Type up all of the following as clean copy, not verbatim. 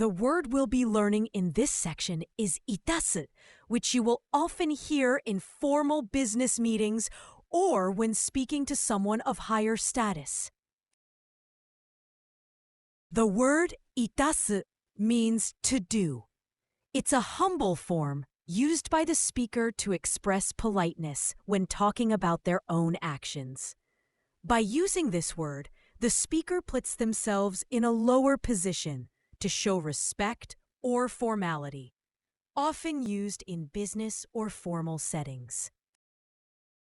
The word we'll be learning in this section is itasu, which you will often hear in formal business meetings or when speaking to someone of higher status. The word itasu means to do. It's a humble form used by the speaker to express politeness when talking about their own actions. By using this word, the speaker puts themselves in a lower position to show respect or formality, often used in business or formal settings.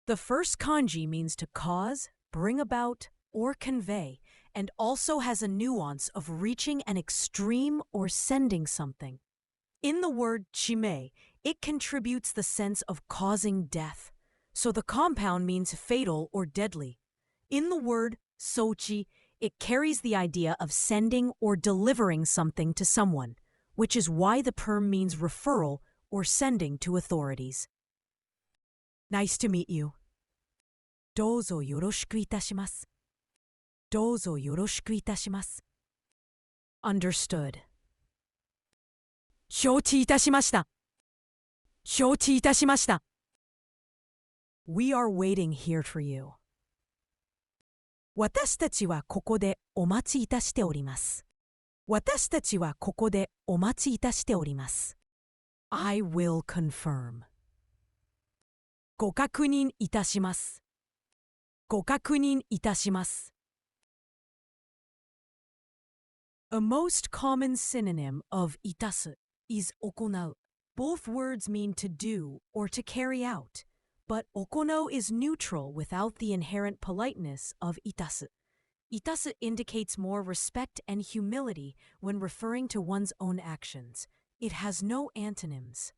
The first kanji means to cause, bring about, or convey, and also has a nuance of reaching an extreme or sending something. In the word chime, it contributes the sense of causing death, so the compound means fatal or deadly. In the word sochi, it carries the idea of sending or delivering something to someone, which is why the term means referral or sending to authorities. Nice to meet you. どうぞよろしくいたします。どうぞよろしくいたします。Understood. 承知いたしました。承知いたしました。We are waiting here for you. 私たちはここでお待ちいたしております。私たちはここでお待ちいたしております。I will confirm. ご確認いたします。ご確認いたします。A most common synonym of itasu is 行う. Both words mean to do or to carry out, but 行う is neutral without the inherent politeness of itasu. Itasu indicates more respect and humility when referring to one's own actions. It has no antonyms.